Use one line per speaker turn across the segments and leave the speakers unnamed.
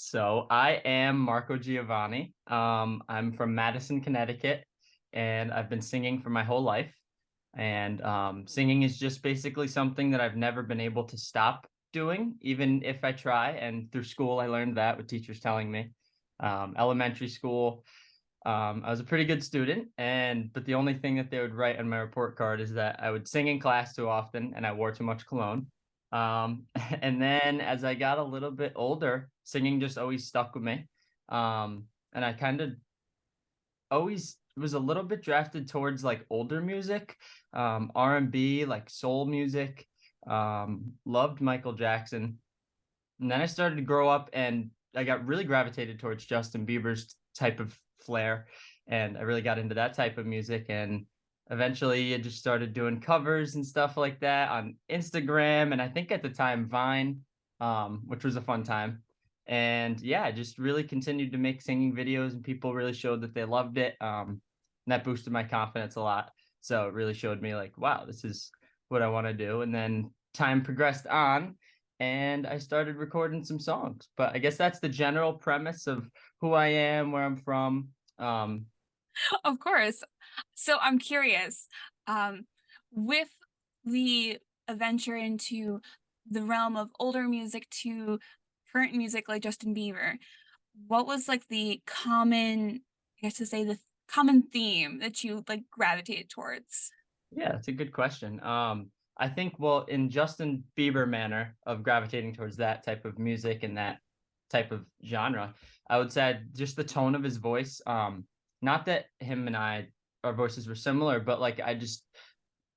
So I am Marco Giovanni. I'm from Madison, Connecticut, and I've been singing for my whole life. And singing is just basically something that I've never been able to stop doing, even if I try. And through school, I learned that with teachers telling me. Elementary school, I was a pretty good student, and but the only thing that they would write on my report card is that I would sing in class too often and I wore too much cologne. And then as I got a little bit older, singing just always stuck with me. And I kind of always was a little bit drafted towards like older music, R&B, like soul music. Loved Michael Jackson. And then I started to grow up and I got really gravitated towards Justin Bieber's type of flair. And I really got into that type of music. And eventually I just started doing covers and stuff like that on Instagram. And I think at the time Vine, which was a fun time. And yeah, I just really continued to make singing videos and people really showed that they loved it. And that boosted my confidence a lot. So it really showed me like, wow, this is what I want to do. And then time progressed on and I started recording some songs. But I guess that's the general premise of who I am, where I'm from.
Of course. So I'm curious, um, with the adventure into the realm of older music to current music like Justin Bieber, what was like the common, I guess to say the common theme that you like gravitated towards?
Yeah, that's a good question. I think, well, in Justin Bieber manner of gravitating towards that type of music and that type of genre, I would say just the tone of his voice. Not that him and our voices were similar, but like I just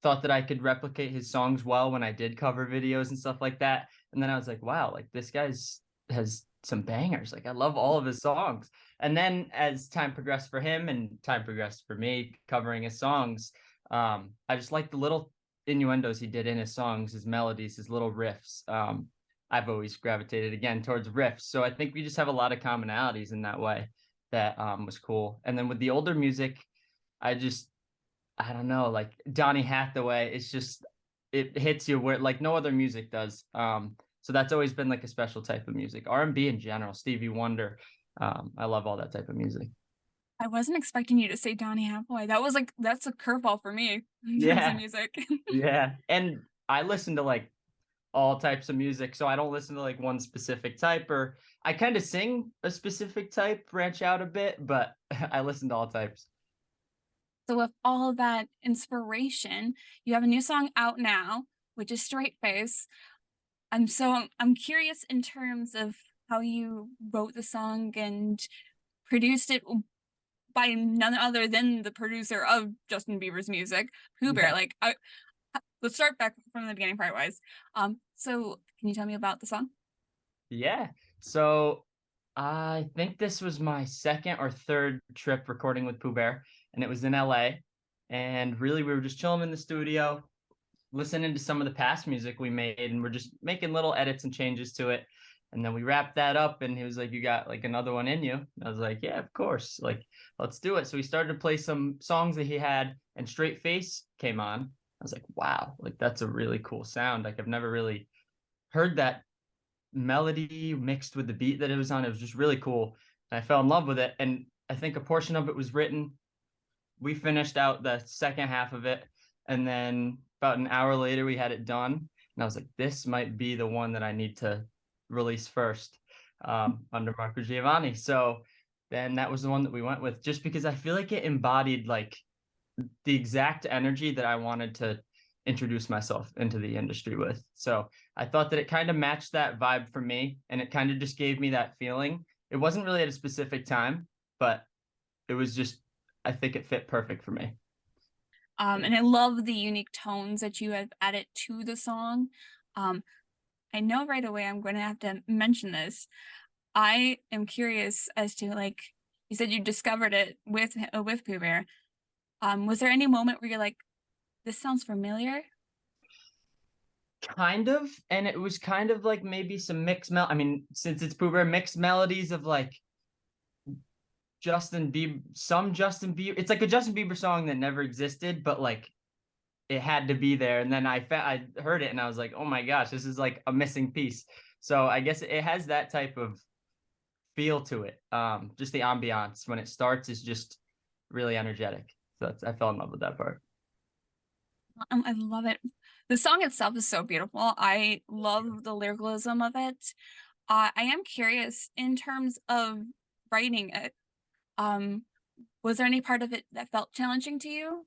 thought that I could replicate his songs well when I did cover videos and stuff like that. And then I was like, wow, like this guy's has some bangers. Like I love all of his songs. And then as time progressed for him and time progressed for me covering his songs, I just like the little innuendos he did in his songs, his melodies, his little riffs. I've always gravitated again towards riffs. So I think we just have a lot of commonalities in that way that was cool. And then with the older music, I just I don't know, like Donny Hathaway, it's just it hits you where like no other music does. So that's always been like a special type of music. R&B in general, Stevie Wonder. I love all that type of music.
I wasn't expecting you to say Donny Hathaway. That was like that's a curveball for me in terms of
Yeah,
music.
yeah. And I listen to like all types of music, so I don't listen to like one specific type or I kind of sing a specific type, branch out a bit, but I listen to all types.
So with all of that inspiration, you have a new song out now, which is Straight Face. I'm curious in terms of how you wrote the song and produced it by none other than the producer of Justin Bieber's music, Pooh Bear.
Yeah.
Let's start back from the beginning part wise. So can you tell me about the song?
Yeah. So I think this was my second or third trip recording with Pooh Bear, and it was in LA. And really, we were just chilling in the studio, listening to some of the past music we made, and we're just making little edits and changes to it. And then we wrapped that up, and he was like, "You got like another one in you?" And I was like, "Yeah, of course. Like, let's do it." So we started to play some songs that he had, and Straight Face came on. I was like, "Wow, like that's a really cool sound. Like I've never really heard that melody mixed with the beat that it was on. It was just really cool. And I fell in love with it. And I think a portion of it was written. We finished out the second half of it. And then about an hour later, we had it done. And I was like, this might be the one that I need to release first under Marco Giovanni. So then that was the one that we went with just because I feel like it embodied like the exact energy that I wanted to introduce myself into the industry with. So I thought that it kind of matched that vibe for me and it kind of just gave me that feeling. It wasn't really at a specific time, but it was just, I think it fit perfect for me.
And I love the unique tones that you have added to the song. Um, I know right away I'm going to have to mention this. I am curious as to like you said you discovered it with Pooh Bear. Was there any moment where you're like, this sounds familiar?
Kind of. And it was kind of like maybe some I mean, since it's Pooh Bear, mixed melodies of like Justin Bieber, some Justin Bieber. It's like a Justin Bieber song that never existed, but like it had to be there. And then I heard it and I was like, oh my gosh, this is like a missing piece. So I guess it has that type of feel to it. Just the ambiance when it starts is just really energetic. So I fell in love with that part.
I love it. The song itself is so beautiful. I love the lyricalism of it. I am curious in terms of writing it. Um, was there any part of it that felt challenging to you?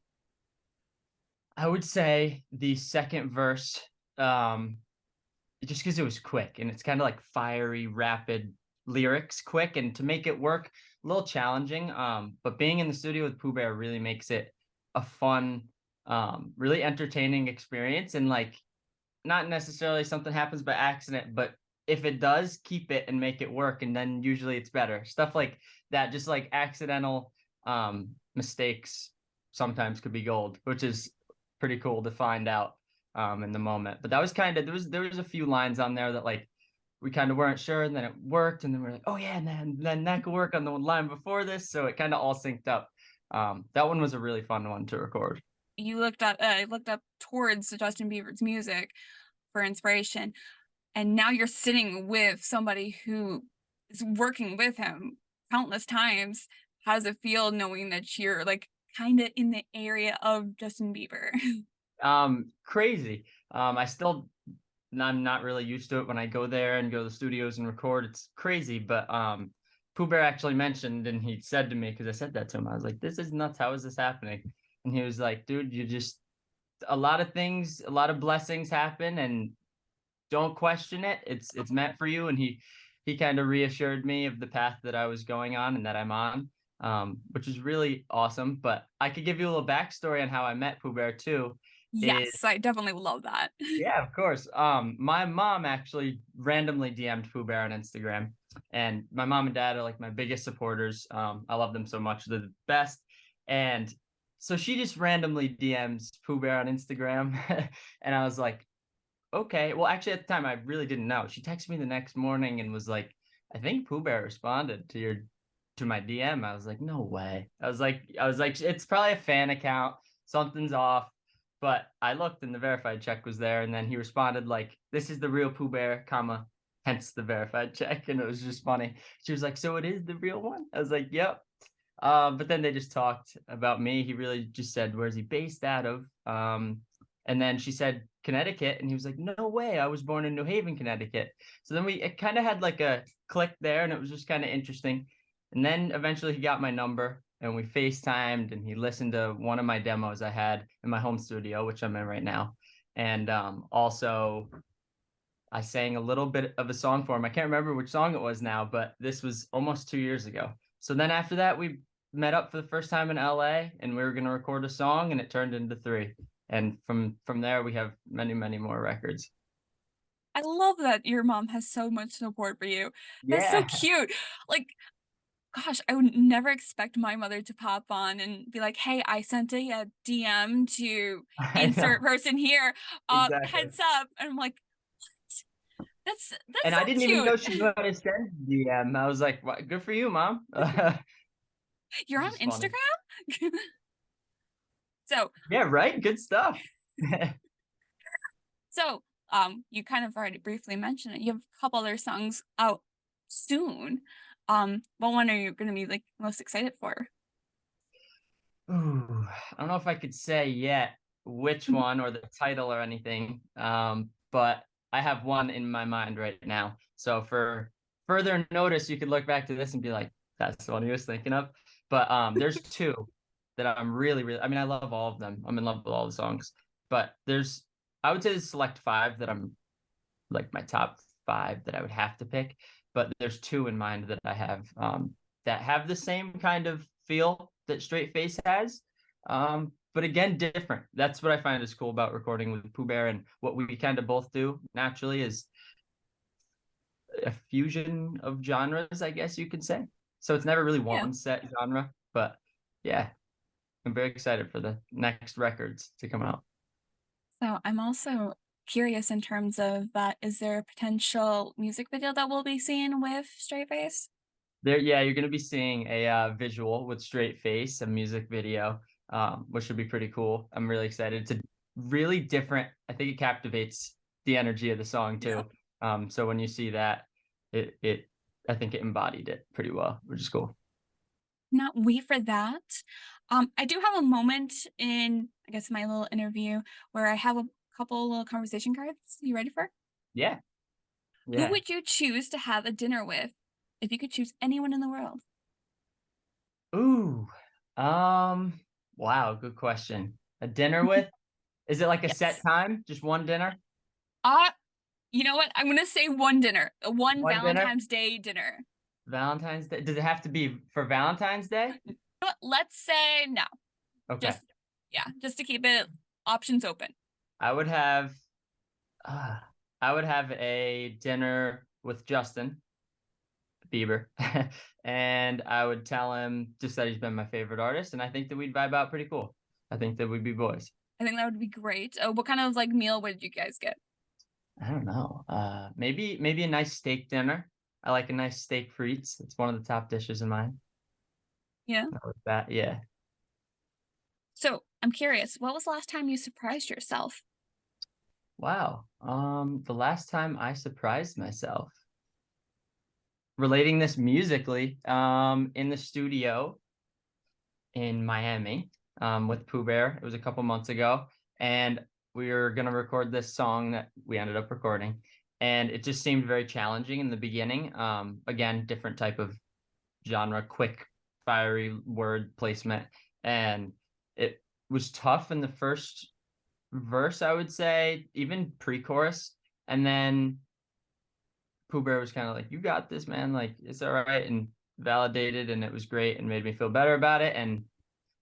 I would say the second verse, um, just because it was quick and it's kind of like fiery, rapid lyrics, quick, and to make it work, a little challenging. But being in the studio with Pooh Bear really makes it a fun, really entertaining experience. And like, not necessarily something happens by accident, but if it does, keep it and make it work, and then usually it's better. Stuff like that, just like accidental mistakes sometimes could be gold, which is pretty cool to find out in the moment. But that was kind of there was a few lines on there that like we kind of weren't sure, and then it worked, and then we're like, oh yeah, and then that could work on the line before this, so it kind of all synced up. That one was a really fun one to record.
You looked up towards Justin Bieber's music for inspiration, and now you're sitting with somebody who is working with him countless times. How does it feel knowing that you're like kind of in the area of Justin Bieber?
Crazy. I'm not really used to it when I go there and go to the studios and record. It's crazy, but Pooh Bear actually mentioned, and he said to me, because I said that to him, I was like, "This is nuts. How is this happening?" And he was like, "Dude, you just a lot of things, a lot of blessings happen, and don't question it. It's meant for you." And he kind of reassured me of the path that I was going on and that I'm on, which is really awesome. But I could give you a little backstory on how I met Pooh Bear too. Is
Yes, I definitely would love that.
Yeah, of course. My mom actually randomly DM'd Pooh Bear on Instagram, and my mom and dad are like my biggest supporters. I love them so much; they're the best. And so she just randomly DMs Pooh Bear on Instagram, and I was like, okay. Well, actually, at the time, I really didn't know. She texted me the next morning and was like, I think Pooh Bear responded to my DM. I was like, no way. I was like, it's probably a fan account. Something's off. But I looked and the verified check was there, and then he responded like, "This is the real Pooh Bear, comma, hence the verified check." And it was just funny. She was like, "So it is the real one?" I was like, "Yep." But then they just talked about me. He really just said, "Where's he based out of?" And then she said Connecticut, and he was like, "No way, I was born in New Haven, Connecticut." So then it kind of had like a click there, and it was just kind of interesting. And then eventually he got my number, and we FaceTimed, and he listened to one of my demos I had in my home studio, which I'm in right now. And also I sang a little bit of a song for him. I can't remember which song it was now, but this was almost 2 years ago. So then after that, we met up for the first time in LA, and we were going to record a song, and it turned into three. And from there, we have many, many more records.
I love that your mom has so much support for you. That's so
Yeah,
cute. Like, gosh, I would never expect my mother to pop on and be like, "Hey, I sent a DM to
I
insert
know
person here.
exactly.
Heads up." And I'm like, that's
And I
so
didn't even know
cute.
she knew how to send DM. I was like, "What? Good for you, mom."
You're
Which
on
is funny.
Instagram? So,
Yeah, right. Good stuff.
so you kind of already briefly mentioned it. You have a couple other songs out soon. What one are you going to be like most excited for?
Ooh, I don't know if I could say yet which one or the title or anything, but I have one in my mind right now. So for further notice, you could look back to this and be like, "That's the one he was thinking of." But there's two that I'm really, really. I mean, I love all of them. I'm in love with all the songs, but I would say there's select five that I'm like my top five that I would have to pick. But there's two in mind that I have that have the same kind of feel that Straight Face has. But again, different. That's what I find is cool about recording with Pooh Bear, and what we kind of both do naturally is a fusion of genres, I guess you could say. So it's never really
Yeah.
one set genre, but yeah, I'm very excited for the next records to come out.
So I'm also curious in terms of that, is there a potential music video that we'll be seeing with Straight Face?
There, yeah, you're gonna be seeing a visual with Straight Face, a music video, which should be pretty cool. I'm really excited. It's a really different. I think it captivates the energy of the song
Yeah.
too. So when you see that, it I think it embodied it pretty well, which is cool.
Not wait for that. I do have a moment in, I guess, my little interview where I have a couple little conversation cards. You ready for it?
Yeah,
Who
yeah.
would you choose to have a dinner with if you could choose anyone in the world?
Ooh, um, wow, good question. A dinner with? Is it like a set
Yes.
time? Just one dinner?
Uh, you know what? I'm gonna say one dinner, one
One dinner?
Valentine's Day dinner.
Valentine's Day? Does it have to be for Valentine's Day?
But let's say no.
Okay.
Just yeah, just to keep it options open.
I would have uh, I would have a dinner with Justin Bieber. And I would tell him just that he's been my favorite artist, and I think that we'd vibe out pretty cool. I think that we'd be boys.
I think that would be great. What kind of like meal would you guys get?
I don't know. Maybe a nice steak dinner. I like a nice steak frites. It's one of the top dishes in mine.
Yeah.
I like that. Yeah.
So I'm curious, what was the last time you surprised yourself?
Wow. The last time I surprised myself, relating this musically, in the studio in Miami, with Pooh Bear. It was a couple months ago, and we were gonna record this song that we ended up recording, and it just seemed very challenging in the beginning. Again, different type of genre, quick, fiery word placement, and it was tough in the first verse, I would say, even pre-chorus, and then Pooh Bear was kind of like, "You got this, man. Like it's all right," and validated, and it was great, and made me feel better about it, and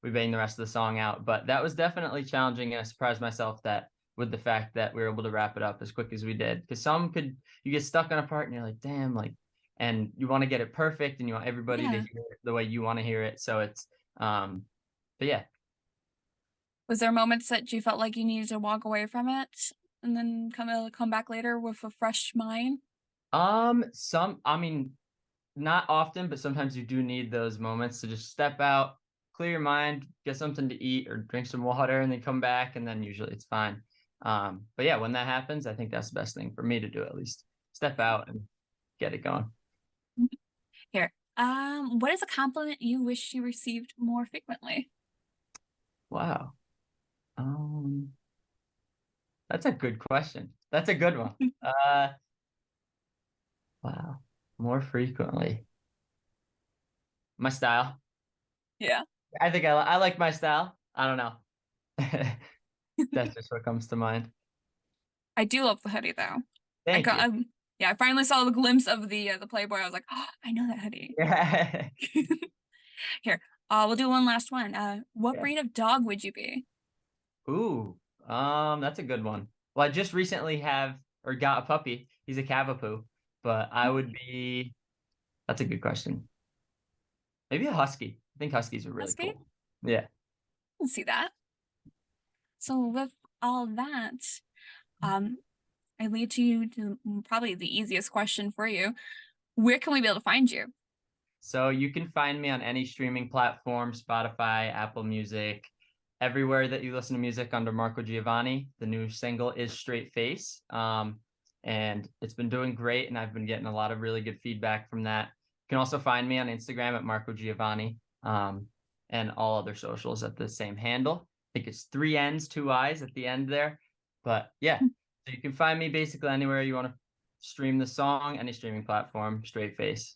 we banged the rest of the song out. But that was definitely challenging, and I surprised myself that with the fact that we were able to wrap it up as quick as we did. Because some could you get stuck on a part and you're like, damn, like, and you want to get it perfect and you want everybody to
Yeah.
hear it the way you want to hear it. So it's but yeah.
Was there moments that you felt like you needed to walk away from it and then come back later with a fresh mind?
Some I mean, not often, but sometimes you do need those moments to just step out, clear your mind, get something to eat or drink some water, and then come back, and then usually it's fine. But yeah, when that happens, I think that's the best thing for me to do at least. Step out and get it going.
Here. What is a compliment you wish you received more frequently?
Wow. Um, that's a good question. That's a good one. Wow. More frequently. My style.
Yeah.
I think I like my style. I don't know. That's just what comes to mind.
I do love the hoodie though. I
Thank
got
you.
yeah, I finally saw the glimpse of the Playboy. I was like, oh, I know that hoodie.
Yeah.
Here. We'll do one last one. What
Yeah.
breed of dog would you be?
Ooh, that's a good one. Well, I just recently have or got a puppy. He's a Cavapoo, but I would be. That's a good question. Maybe a husky. I think huskies are really
Husky?
cool. Yeah.
We'll see that. So with all that, um, I lead to you to probably the easiest question for you. Where can we be able to find you?
So you can find me on any streaming platform, Spotify, Apple Music, everywhere that you listen to music under Marco Giovanni. The new single is Straight Face. And it's been doing great, and I've been getting a lot of really good feedback from that. You can also find me on Instagram at Marco Giovanni, and all other socials at the same handle. I think it's 3 N's, 2 I's at the end there. But yeah, so you can find me basically anywhere you want to stream the song, any streaming platform, Straight Face.